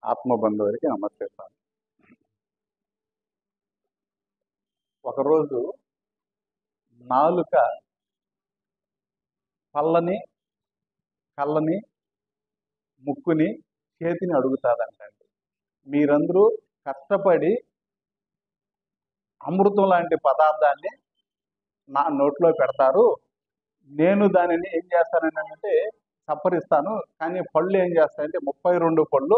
ఆత్మబంధువులకి నమస్తే సార్. ఒకరోజు నాలుక పళ్ళని, కళ్ళని, ముక్కుని, చేతిని అడుగుతాదంటండి. మీరందరూ కష్టపడి అమృతం లాంటి పదార్థాన్ని నా నోట్లో పెడతారు. నేను దానిని ఏం చేస్తానంటే సప్పరిస్తాను. కానీ పళ్ళు ఏం చేస్తాయంటే 32 పళ్ళు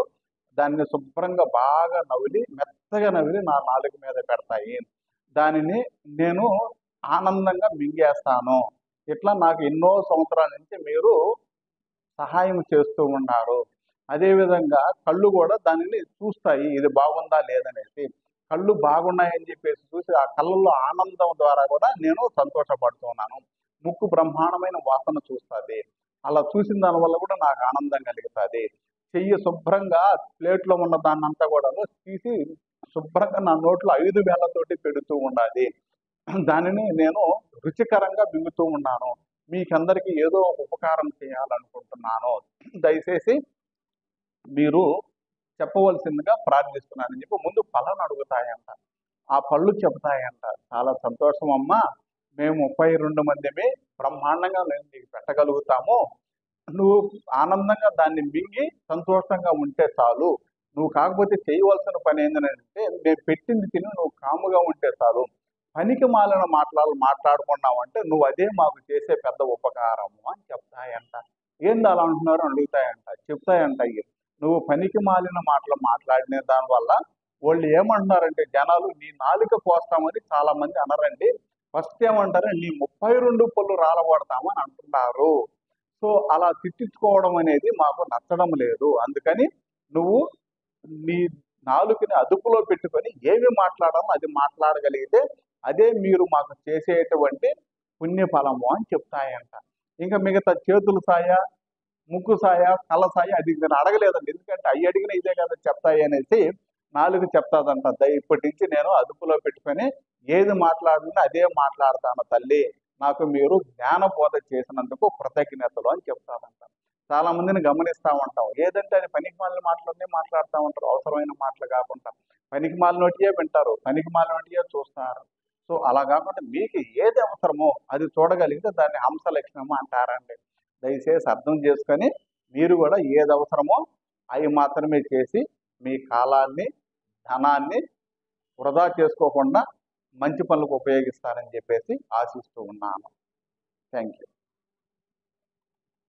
దాన్ని శుభ్రంగా బాగా నవిలి, మెత్తగా నవిలి నా నాలుక మీద పెడతాయి. దానిని నేను ఆనందంగా మింగేస్తాను. ఇట్లా నాకు ఎన్నో సంవత్సరాల నుంచి మీరు సహాయం చేస్తూ ఉన్నారు. అదేవిధంగా కళ్ళు కూడా దానిని చూస్తాయి, ఇది బాగుందా లేదనేసి. కళ్ళు బాగున్నాయని చెప్పేసి చూసి ఆ కళ్ళల్లో ఆనందం ద్వారా కూడా నేను సంతోషపడుతున్నాను. ముక్కు బ్రహ్మాండమైన వాసన చూస్తుంది. అలా చూసిన దానివల్ల కూడా నాకు ఆనందం కలుగుతుంది. చెయ్యి శుభ్రంగా ప్లేట్లో ఉన్న దాన్ని అంతా కూడా తీసి శుభ్రంగా నా నోట్లో 5 వేళ్లతోటి పెడుతూ ఉండాలి. దానిని నేను రుచికరంగా మింగుతూ ఉన్నాను. మీకందరికీ ఏదో ఉపకారం చేయాలనుకుంటున్నాను. దయచేసి మీరు చెప్పవలసిందిగా ప్రార్థిస్తున్నానని చెప్పి ముందు పళ్ళను అడుగుతాయంట. ఆ పళ్ళు చెబుతాయంట, చాలా సంతోషం అమ్మా, మేము 32 మందిమి బ్రహ్మాండంగా నేను నీకు పెట్టగలుగుతాము. నువ్వు ఆనందంగా దాన్ని మింగి సంతోషంగా ఉంటే చాలు. నువ్వు కాకపోతే చేయవలసిన పని ఏంటంటే నేను పెట్టింది తిని నువ్వు కాముగా ఉంటే చాలు. పనికి మాలిన మాట్లాడుకున్నావంటే నువ్వు అదే మాకు చేసే పెద్ద ఉపకారము అని చెప్తాయంట. ఏంది అలా అంటున్నారు అడుగుతాయంట. చెప్తాయంట, నువ్వు పనికి మాలిన మాటలు మాట్లాడిన దానివల్ల వాళ్ళు ఏమంటున్నారంటే జనాలు నీ నాలుక కోస్తామని చాలా మంది అనరండి. ఫస్ట్ ఏమంటారు, నీ 32 పళ్ళు రాలగొడతామని అంటున్నారు. సో అలా తిట్టించుకోవడం అనేది మాకు నచ్చడం లేదు. అందుకని నువ్వు నీ నాలుకని అదుపులో పెట్టుకొని ఏమి మాట్లాడాలో అది మాట్లాడగలిగితే అదే మీరు మాకు చేసేటువంటి పుణ్యఫలము అని చెప్తాయంట. ఇంకా మిగతా చేతులు సాయ, ముక్కు సాయ, కళ్ళ సాయ అది నేను అడగలేదండి. ఎందుకంటే అవి అడిగిన ఇదే కదా చెప్తాయి అనేసి నాలుగు చెప్తాదంట. ఇప్పటి నుంచి నేను అదుపులో పెట్టుకొని ఏది మాట్లాడినా అదే మాట్లాడతాను తల్లి, నాకు మీరు జ్ఞానబోధ చేసినందుకు కృతజ్ఞతలు అని చెప్తాదంట. చాలా మందిని గమనిస్తూ ఉంటాం, ఏదంటే అది పనికి మాలిన మాటలన్నీ మాట్లాడుతూ ఉంటారు. అవసరమైన మాటలు కాకుండా పనికి మాలినోటియే వింటారు, పనికి మాలినోటియే చూస్తారు. సో అలా కాకుండా మీకు ఏది అవసరమో అది చూడగలిగితే దాన్ని హంస లక్షణము అంటారండి. దయచేసి అర్థం చేసుకొని మీరు కూడా ఏది అవసరమో అవి మాత్రమే చేసి మీ కాలాన్ని, ధనాన్ని వృధా చేసుకోకుండా మంచి పనులకు ఉపయోగిస్తారని చెప్పేసి ఆశిస్తూ ఉన్నాను. Thank you.